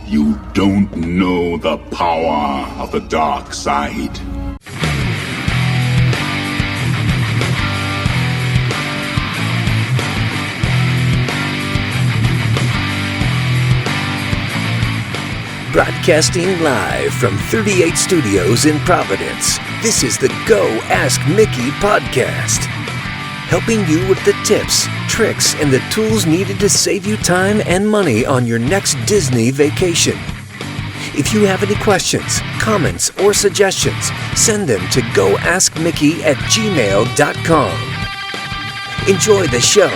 You don't know the power of the dark side. Broadcasting live from 38 Studios in Providence, this is the Go Ask Mickey podcast. Helping you with the tips, tricks, and the tools needed to save you time and money on your next Disney vacation. If you have any questions, comments, or suggestions, send them to goaskmickey@gmail.com. Enjoy the show.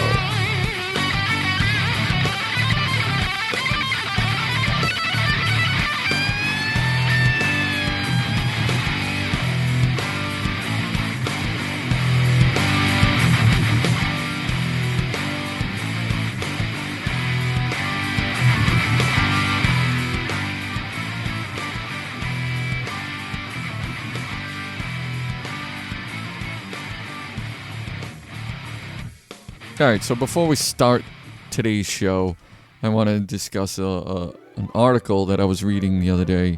All right, so before we start today's show, I want to discuss an article that I was reading the other day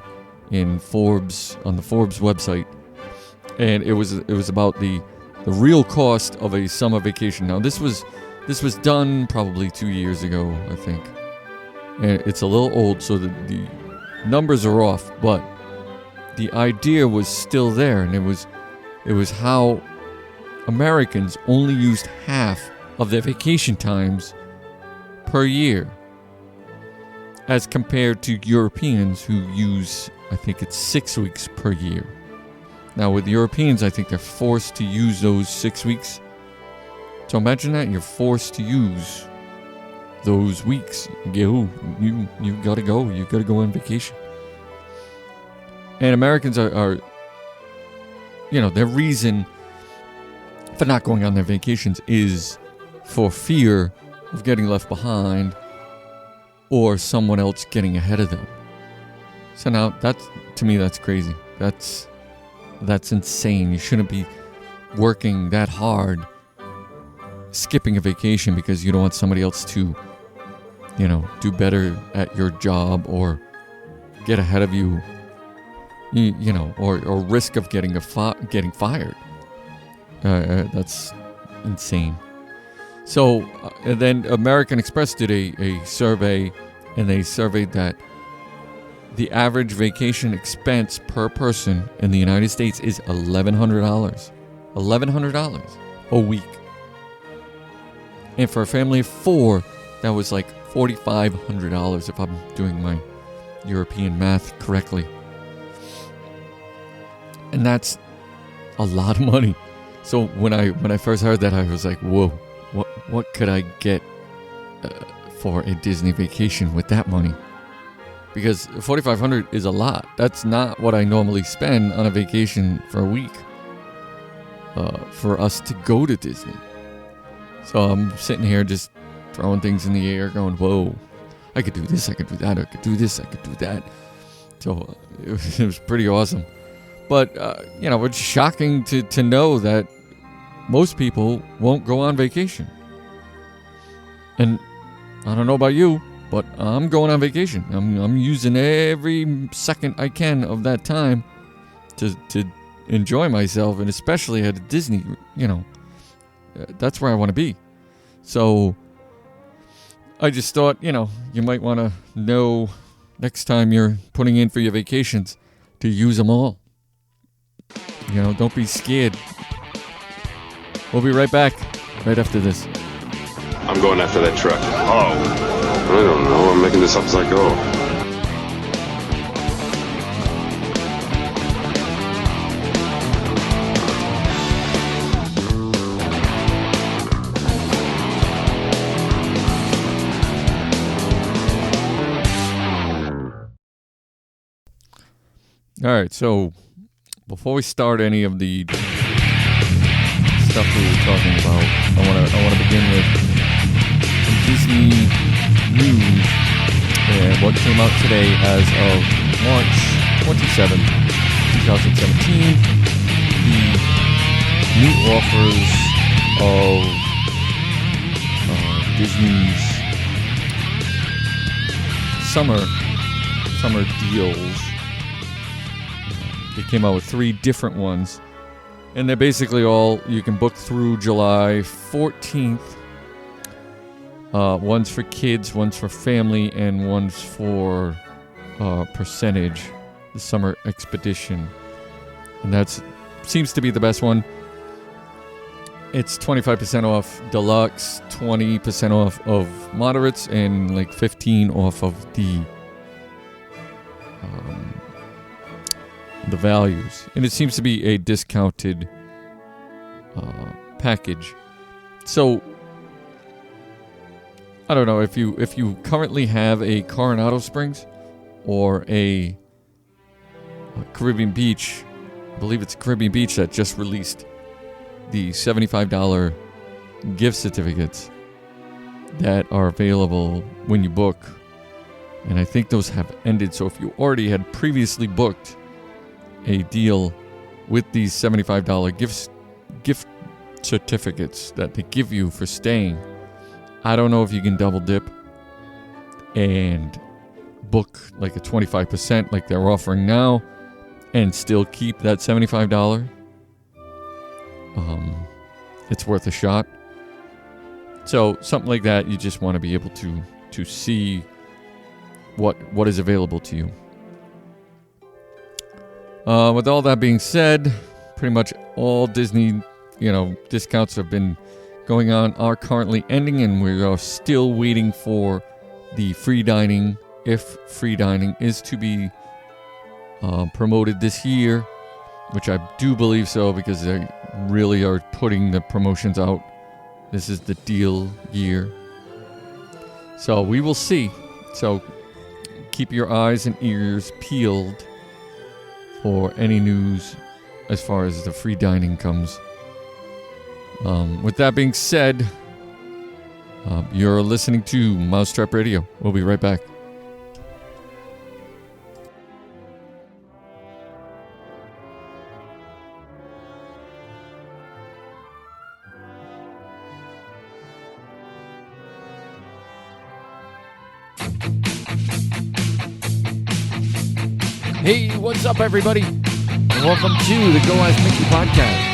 in Forbes, on the Forbes website, and it was about the real cost of a summer vacation. Now, this was done probably 2 years ago, I think, and it's a little old, so the numbers are off, but the idea was still there, and it was how Americans only used half of their vacation times per year as compared to Europeans who use, I think it's 6 weeks per year. Now with Europeans, I think they're forced to use those 6 weeks. So imagine that, you're forced to use those weeks. You gotta go. You gotta go on vacation. And Americans are their reason for not going on their vacations is for fear of getting left behind or someone else getting ahead of them. So now, to me, that's crazy. That's insane. You shouldn't be working that hard, skipping a vacation because you don't want somebody else to, do better at your job or get ahead of you, or risk of getting fired. That's insane. So, and then American Express did a survey, and they surveyed that the average vacation expense per person in the United States is $1,100. $1,100 a week. And for a family of four, that was like $4,500 if I'm doing my European math correctly. And that's a lot of money. So when I first heard that, I was like, whoa. What could I get for a Disney vacation with that money? Because $4,500 is a lot. That's not what I normally spend on a vacation for a week for us to go to Disney. So I'm sitting here just throwing things in the air going, whoa, I could do this, I could do that, I could do this, I could do that. So it was pretty awesome. But, it's shocking to know that most people won't go on vacation. And I don't know about you, but I'm going on vacation. I'm using every second I can of that time to enjoy myself, and especially at Disney, that's where I want to be. So I just thought, you might want to know next time you're putting in for your vacations to use them all. Don't be scared. We'll be right back, right after this. I'm going after that truck. Oh. I don't know. I'm making this up as I go. All right, so before we start any of the stuff we were talking about, I want to begin with some Disney news and what came out today as of March 27, 2017. The new offers of Disney's summer summer deals. They came out with 3 different ones. And they're basically all, you can book through July 14th. One's for kids, one's for family, and one's for percentage, the summer expedition. And that seems to be the best one. It's 25% off deluxe, 20% off of moderates, and like 15 off of the values. And it seems to be a discounted package. So I don't know if you currently have a Coronado Springs or a Caribbean Beach. I believe it's Caribbean Beach that just released the $75 gift certificates that are available when you book. And I think those have ended. So if you already had previously booked a deal with these $75 gift certificates that they give you for staying, I don't know if you can double dip and book like a 25% like they're offering now and still keep that $75. It's worth a shot. So something like that, you just want to be able to see what is available to you. With all that being said, pretty much all Disney, discounts have been going on, are currently ending, and we are still waiting for the free dining, if free dining is to be promoted this year, which I do believe so, because they really are putting the promotions out. This is the deal year. So we will see. So keep your eyes and ears peeled for any news as far as the free dining comes. With that being said, you're listening to Mousetrap Radio. We'll be right back. Hey, what's up, everybody? And welcome to the Go Ask Mickey podcast.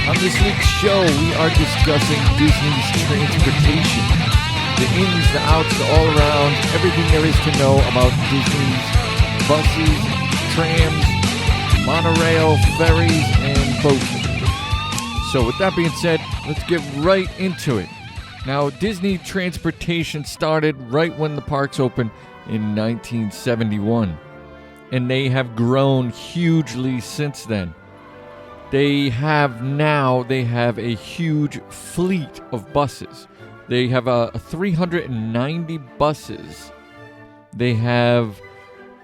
On this week's show, we are discussing Disney's transportation. The ins, the outs, the all around, everything there is to know about Disney's buses, trams, monorail, ferries, and boats. So with that being said, let's get right into it. Now, Disney transportation started right when the parks opened in 1971. And they have grown hugely since then. They have a huge fleet of buses. They have 390 buses. They have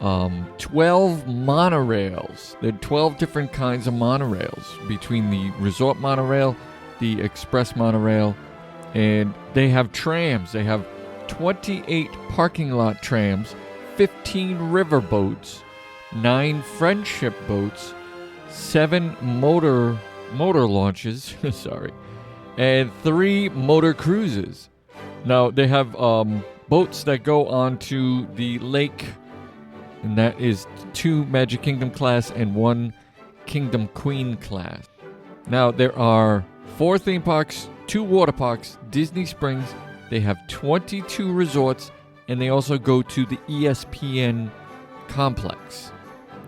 12 monorails. There are 12 different kinds of monorails, between the resort monorail, the express monorail, and they have trams. They have 28 parking lot trams, 15 river boats, 9 friendship boats, 7 motor launches, and 3 motor cruises. Now, they have boats that go onto the lake, and that is 2 Magic Kingdom class and 1 Kingdom Queen class. Now, there are 4 theme parks, 2 water parks, Disney Springs. They have 22 resorts, and they also go to the ESPN complex.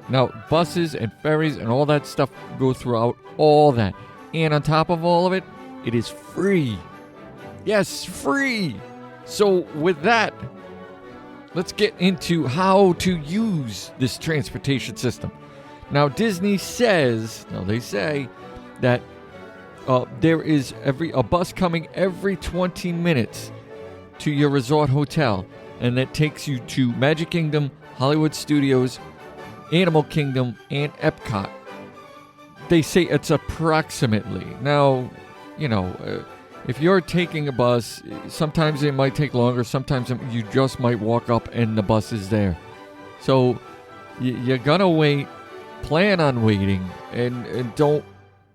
Now, buses and ferries and all that stuff go throughout all that. And on top of all of it, it is free. Yes, free. So with that, let's get into how to use this transportation system. Now, Disney says, they say that there is a bus coming every 20 minutes to your resort hotel. And that takes you to Magic Kingdom, Hollywood Studios, Animal Kingdom, and Epcot. They say it's approximately. Now, if you're taking a bus, sometimes it might take longer. Sometimes you just might walk up and the bus is there. So you're gonna wait. Plan on waiting, and don't.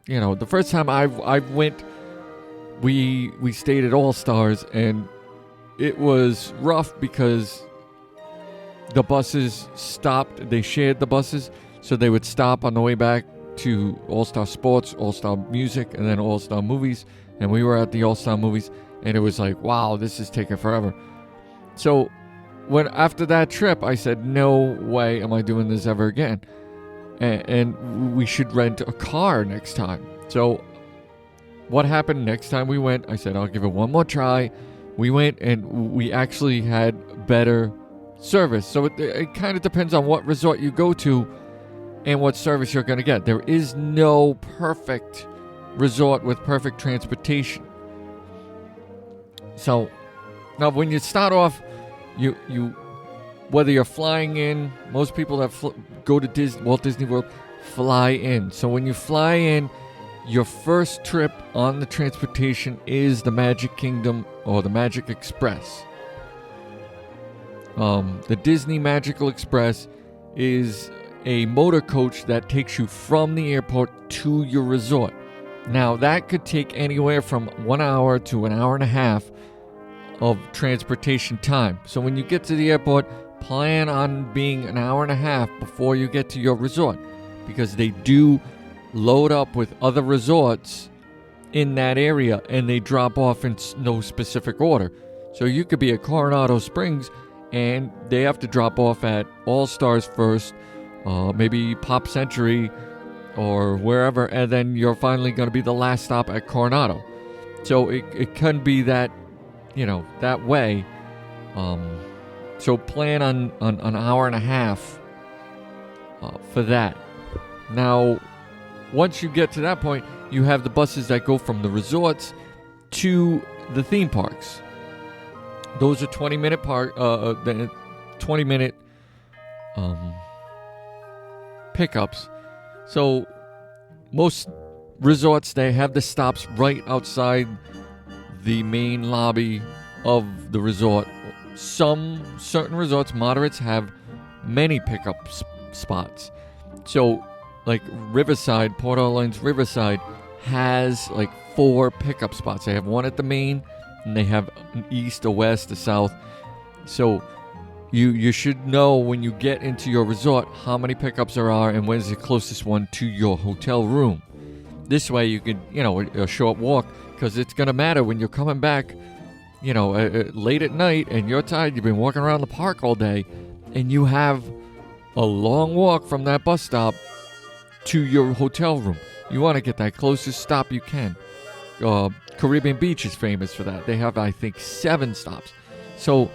The first time I went, we stayed at All Stars, and it was rough because the buses stopped. They shared the buses, so they would stop on the way back to All-Star Sports, All-Star Music, and then All-Star Movies. And we were at the All-Star Movies, and it was like, wow, this is taking forever. So after that trip, I said, no way am I doing this ever again. And we should rent a car next time. So what happened next time we went, I said, I'll give it one more try. We went, and we actually had better service. So it kind of depends on what resort you go to and what service you're going to get. There is no perfect resort with perfect transportation. So now when you start off, you whether you're flying in, most people that go to Walt Disney World fly in. So when you fly in, your first trip on the transportation is the Magic Kingdom or the Magic Express. The Disney Magical Express is a motor coach that takes you from the airport to your resort. Now, that could take anywhere from 1 hour to an hour and a half of transportation time. So when you get to the airport, plan on being an hour and a half before you get to your resort, because they do load up with other resorts in that area, and they drop off in no specific order. So you could be at Coronado Springs, and they have to drop off at All Stars first, maybe Pop Century, or wherever, and then you're finally going to be the last stop at Coronado. So it can be that, that way. So plan on an hour and a half for that. Now, once you get to that point, you have the buses that go from the resorts to the theme parks. Those are 20-minute 20-minute pickups. So most resorts, they have the stops right outside the main lobby of the resort. Some certain resorts, moderates, have many pickup spots. So like Riverside, Port Orleans Riverside has like 4 pickup spots. They have one at the main, and they have an east, a west, a south. So you should know when you get into your resort how many pickups there are and when's the closest one to your hotel room. This way you could, a short walk, because it's going to matter when you're coming back, late at night and you're tired, you've been walking around the park all day, and you have a long walk from that bus stop to your hotel room. You want to get that closest stop you can. Caribbean Beach is famous for that. They have, I think, 7 stops. So,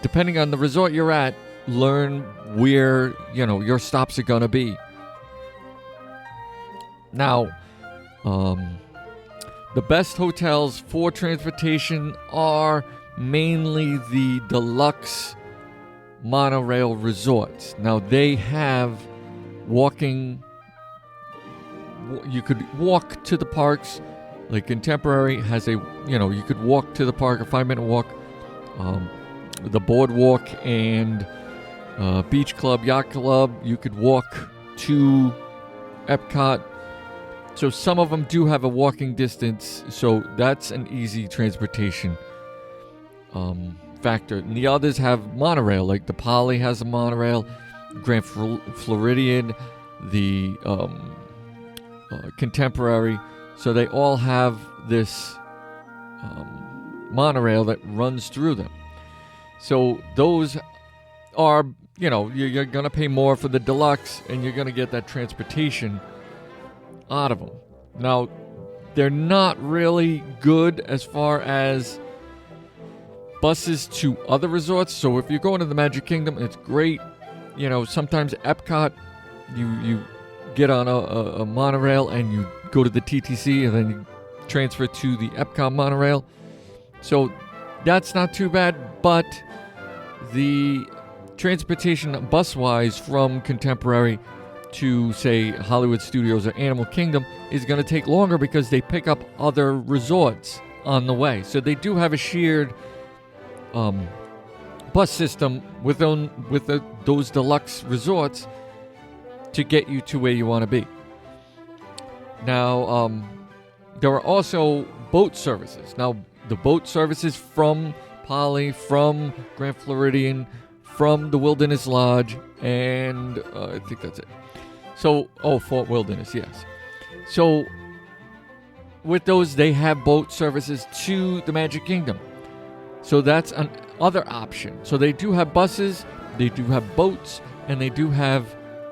depending on the resort you're at, learn where, your stops are going to be. Now, the best hotels for transportation are mainly the deluxe monorail resorts. Now, they have walking. You could walk to the parks. Like Contemporary has you could walk to the park, a 5-minute walk. The Boardwalk and Beach Club, Yacht Club, you could walk to Epcot. So some of them do have a walking distance, so that's an easy transportation factor. And the others have monorail, like the Poly has a monorail, Grand Floridian, the Contemporary. So they all have this monorail that runs through them. So those are, you're going to pay more for the deluxe, and you're going to get that transportation out of them. Now, they're not really good as far as buses to other resorts. So if you're going to the Magic Kingdom, it's great. Sometimes Epcot, you get on a monorail and you go to the TTC and then you transfer to the Epcot monorail. So that's not too bad, but the transportation bus-wise from Contemporary to, say, Hollywood Studios or Animal Kingdom is going to take longer because they pick up other resorts on the way. So they do have a shared bus system with those deluxe resorts to get you to where you want to be. Now, there are also boat services. Now, the boat services from Poly, from Grand Floridian, from the Wilderness Lodge, and I think that's it. So, Fort Wilderness, yes. So, with those, they have boat services to the Magic Kingdom. So that's another option. So they do have buses, they do have boats, and they do have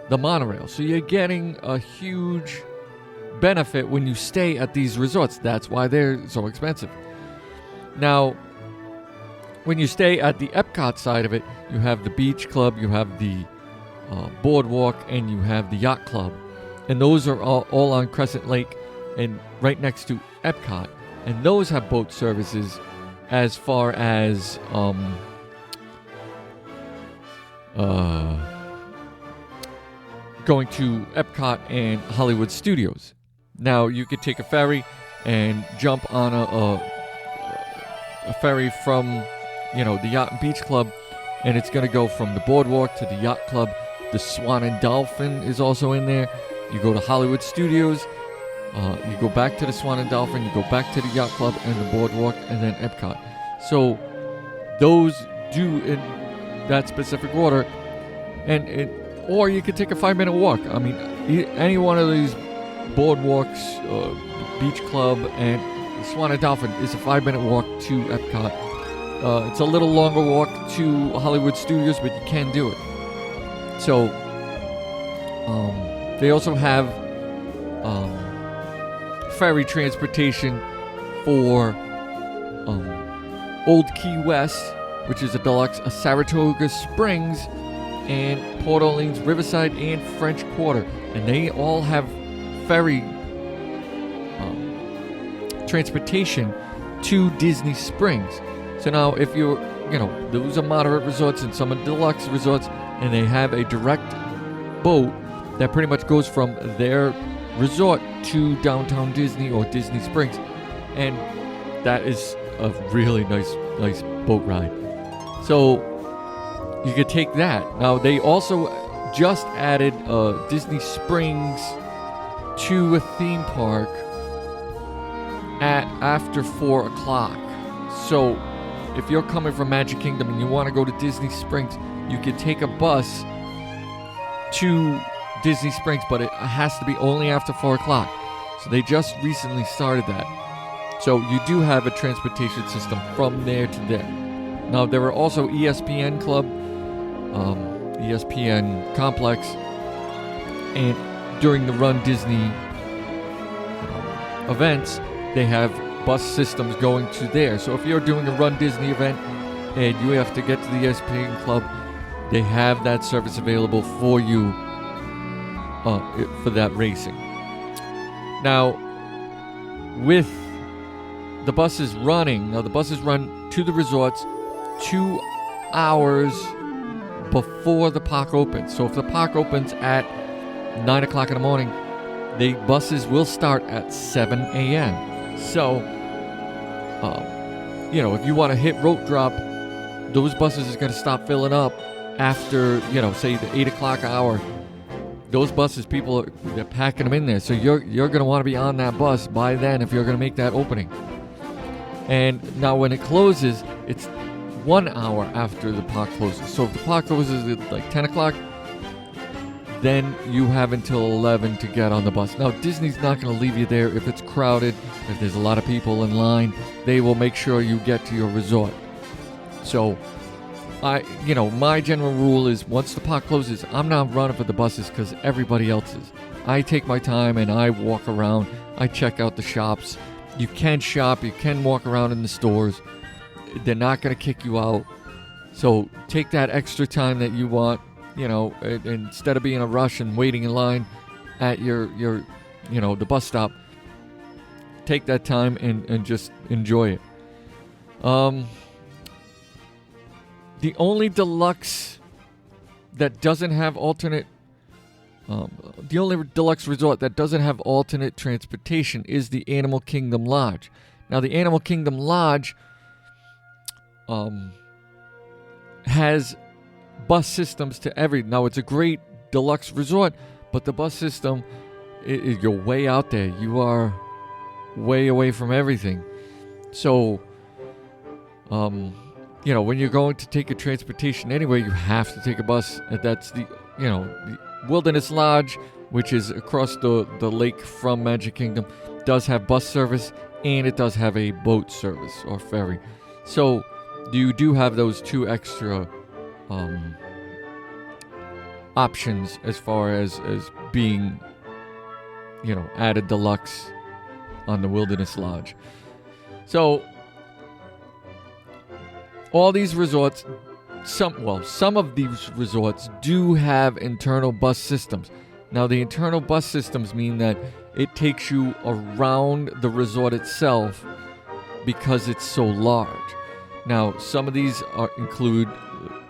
the monorail. So you're getting a huge benefit when you stay at these resorts. That's why they're so expensive. Now, when you stay at the Epcot side of it, you have the beach club, you have the boardwalk, and you have the yacht club. And those are all on Crescent Lake and right next to Epcot. And those have boat services as far as going to Epcot and Hollywood Studios. Now, you could take a ferry and jump on a ferry from, the Yacht and Beach Club, and it's going to go from the boardwalk to the yacht club. The Swan and Dolphin is also in there. You go to Hollywood Studios, you go back to the Swan and Dolphin, you go back to the yacht club and the boardwalk, and then Epcot. So those do in that specific order, or you could take a 5-minute walk. I mean, any one of these boardwalks, beach club, and Swan and Dolphin is a 5-minute walk to Epcot. It's a little longer walk to Hollywood Studios, but you can do it. So they also have ferry transportation for Old Key West, which is a deluxe, Saratoga Springs, and Port Orleans, Riverside, and French Quarter. And they all have ferry transportation to Disney Springs. So now if you're, those are moderate resorts and some are deluxe resorts, and they have a direct boat that pretty much goes from their resort to downtown Disney or Disney Springs. And that is a really nice boat ride. So you could take that. Now, they also just added Disney Springs to a theme park at after 4 o'clock. So if you're coming from Magic Kingdom and you want to go to Disney Springs, you could take a bus to Disney Springs, but it has to be only after 4 o'clock. So they just recently started that. So you do have a transportation system from there to there. Now, there are also ESPN Club, ESPN Complex, and during the Run Disney events, they have bus systems going to there. So if you're doing a Run Disney event and you have to get to the ESPN Club, they have that service available for you for that racing. Now, with the buses running, the buses run to the resorts 2 hours before the park opens. So if the park opens at 9 o'clock in the morning, the buses will start at 7 a.m. So, if you want to hit rope drop, those buses is going to stop filling up after, say the 8 o'clock hour. Those buses, they're packing them in there. So you're going to want to be on that bus by then if you're going to make that opening. And now when it closes, it's 1 hour after the park closes. So if the park closes at like 10 o'clock, then you have until 11 to get on the bus. Now, Disney's not going to leave you there if it's crowded, if there's a lot of people in line. They will make sure you get to your resort. So, my general rule is once the park closes, I'm not running for the buses because everybody else is. I take my time and I walk around. I check out the shops. You can shop. You can walk around in the stores. They're not going to kick you out. So take that extra time that you want, instead of being in a rush and waiting in line at your the bus stop. Take that time and just enjoy it. The only deluxe that doesn't have alternate, the only deluxe resort that doesn't have alternate transportation is the Animal Kingdom Lodge. Now, the Animal Kingdom Lodge has bus systems to now, it's a great deluxe resort, but the bus system, you're way out there. You are way away from everything. So, when you're going to take a transportation anywhere, you have to take a bus. And that's the Wilderness Lodge, which is across the lake from Magic Kingdom, does have bus service, and it does have a boat service or ferry. So you do have those two extra options as far as being, added deluxe on the Wilderness Lodge. So all these resorts, some of these resorts do have internal bus systems. Now, the internal bus systems mean that it takes you around the resort itself because it's so large. Now, some of these include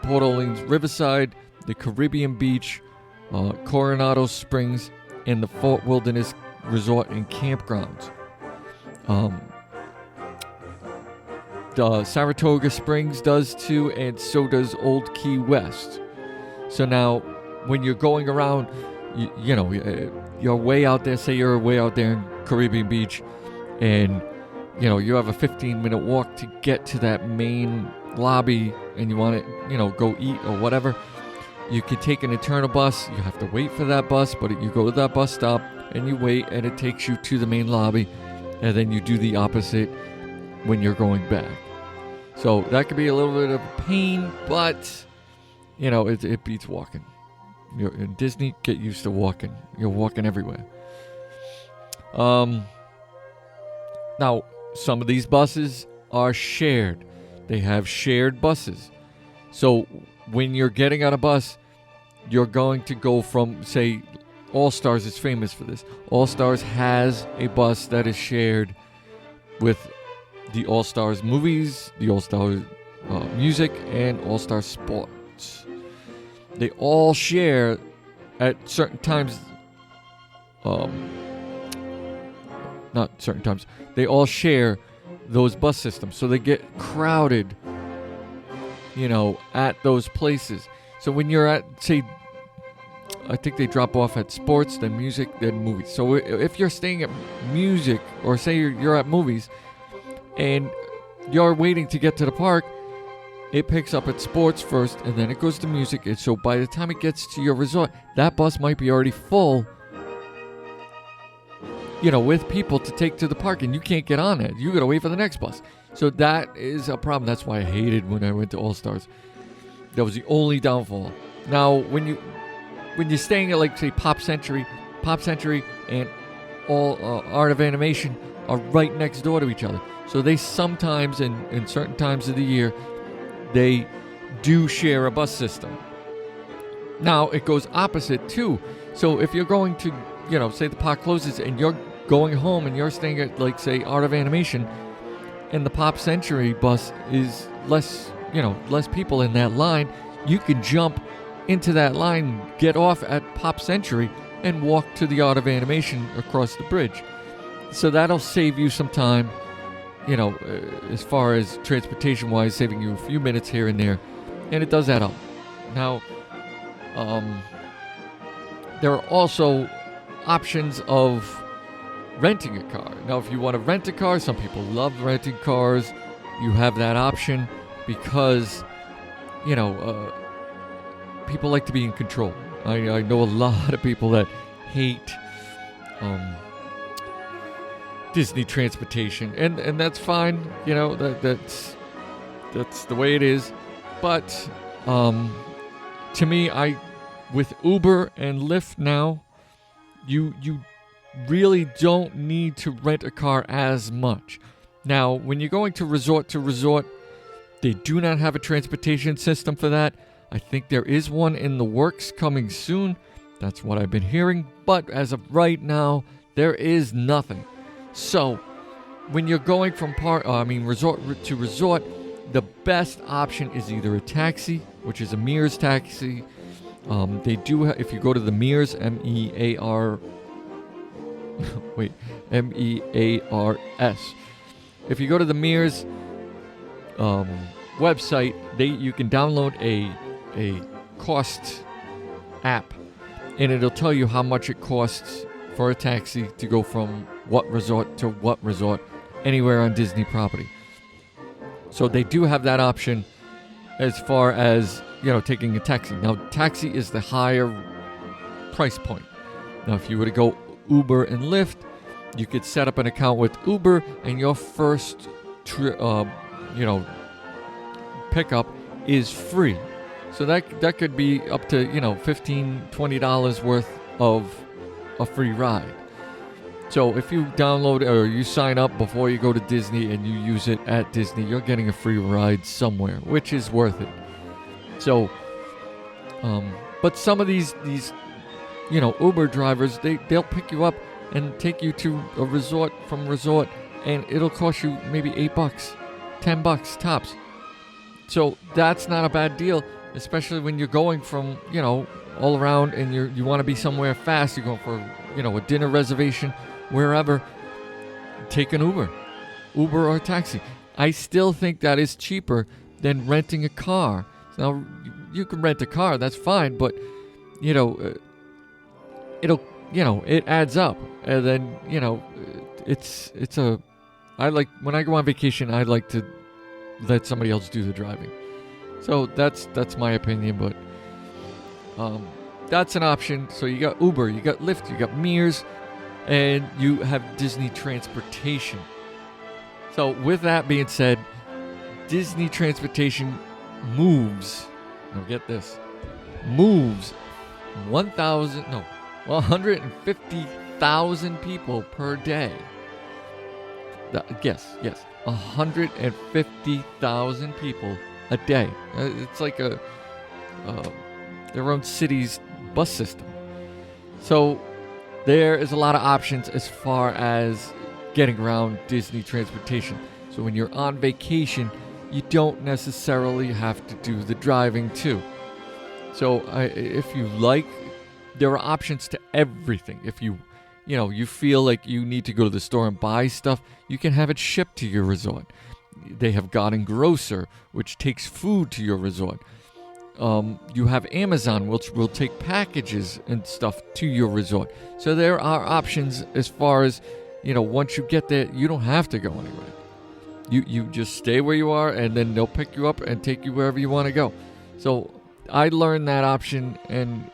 Port Orleans Riverside, the Caribbean Beach, Coronado Springs, and the Fort Wilderness Resort and Campgrounds. The Saratoga Springs does too, and so does Old Key West. So now, when you're going around, you're way out there, say you're way out there in Caribbean Beach, and you have a 15-minute walk to get to that main lobby, and you want to go eat or whatever, you can take an internal bus. You have to wait for that bus, but you go to that bus stop and you wait, and it takes you to the main lobby, and then you do the opposite when you're going back. So that could be a little bit of a pain, but it beats walking. You're in Disney, get used to walking. You're walking everywhere. Now, some of these buses are shared. They have shared buses. So when you're getting on a bus, you're going to go from, say, All Stars is famous for this. All Stars has a bus that is shared with the All Stars movies, the All Stars music, and All Stars sports. They all share at certain times. Not certain times. They all share those bus systems, so they get crowded, at those places. So when you're at, say, I think they drop off at sports, then music, then movies. So if you're staying at music, or say you're at movies, and you're waiting to get to the park, it picks up at sports first, and then it goes to music. And so by the time it gets to your resort, that bus might be already full, with people to take to the park, and you can't get on it. You got to wait for the next bus. So that is a problem. That's why I hated when I went to All Stars. That was the only downfall. Now, when you're staying at, like, say, Pop Century and all Art of Animation are right next door to each other. So they sometimes, in certain times of the year, they do share a bus system. Now, it goes opposite, too. So if you're going to, say the park closes and you're going home and you're staying at, like, say, Art of Animation, and the Pop Century bus is less people in that line, you can jump into that line, get off at Pop Century, and walk to the Art of Animation across the bridge. So that'll save you some time, as far as transportation-wise, saving you a few minutes here and there, and it does add up. Now, there are also options of renting a car. Now, if you want to rent a car, some people love renting cars. You have that option because, people like to be in control. I know a lot of people that hate Disney transportation, and that's fine. That's the way it is. But to me, with Uber and Lyft now, you really don't need to rent a car as much. Now, when you're going to resort, they do not have a transportation system for that. I think there is one in the works coming soon. That's what I've been hearing. But as of right now, there is nothing. So, when you're going from resort to resort, the best option is either a taxi, which is a Mears taxi. They do if you go to the Mears, MEARS. If you go to the Mears website, you can download a cost app, and it'll tell you how much it costs for a taxi to go from what resort to what resort anywhere on Disney property. So they do have that option as far as, taking a taxi. Now, taxi is the higher price point. Now, if you were to go Uber and Lyft, you could set up an account with Uber, and your first pickup is free. So that could be up to, $15, $20 worth of a free ride. So if you download or you sign up before you go to Disney and you use it at Disney, you're getting a free ride somewhere, which is worth it. So, but some of these Uber drivers, they'll pick you up and take you to a resort, and it'll cost you maybe $8, $10 tops. So that's not a bad deal, especially when you're going from, all around and you want to be somewhere fast. You're going for, a dinner reservation, wherever. Take an Uber or a taxi. I still think that is cheaper than renting a car. Now, you can rent a car, that's fine, but, it adds up. And then, when I go on vacation, I like to let somebody else do the driving. So that's my opinion, but that's an option. So you got Uber, you got Lyft, you got Mears, and you have Disney Transportation. So with that being said, Disney Transportation moves, now get this, moves 150,000 people per day. Yes, 150,000 people a day. It's like their own city's bus system. So there is a lot of options as far as getting around Disney Transportation. So when you're on vacation, you don't necessarily have to do the driving too. So if you like, there are options to everything. If you feel like you need to go to the store and buy stuff, you can have it shipped to your resort. They have Garden Grocer, which takes food to your resort. You have Amazon, which will take packages and stuff to your resort. So there are options as far as, once you get there, you don't have to go anywhere. You just stay where you are, and then they'll pick you up and take you wherever you want to go. So I learned that option, and,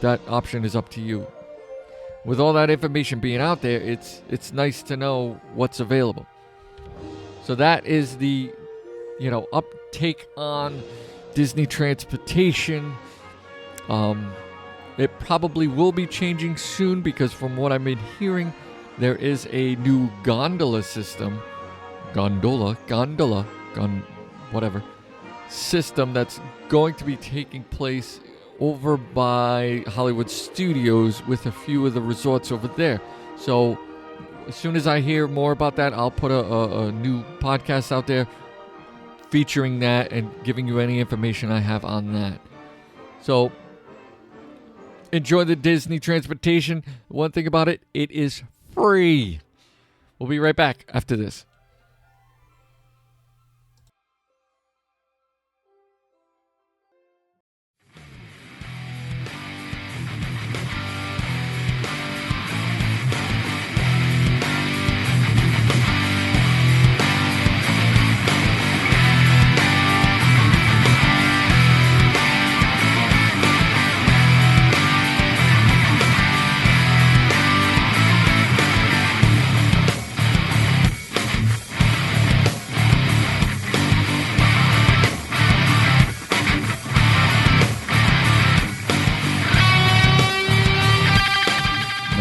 that option is up to you. With all that information being out there, it's nice to know what's available. So that is the, uptake on Disney Transportation. It probably will be changing soon, because from what I've been hearing, there is a new gondola system, system that's going to be taking place over by Hollywood Studios with a few of the resorts over there. So as soon as I hear more about that, I'll put a new podcast out there featuring that and giving you any information I have on that. So enjoy the Disney Transportation. One thing about it, it is free. We'll be right back after this.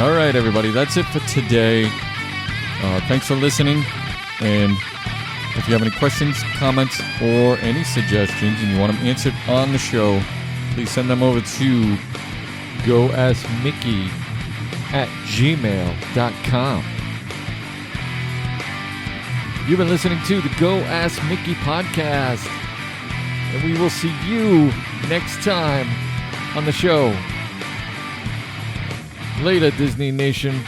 All right, everybody, that's it for today. Thanks for listening. And if you have any questions, comments, or any suggestions and you want them answered on the show, please send them over to goaskmickey@gmail.com. You've been listening to the Go Ask Mickey podcast, and we will see you next time on the show. Later, Disney Nation.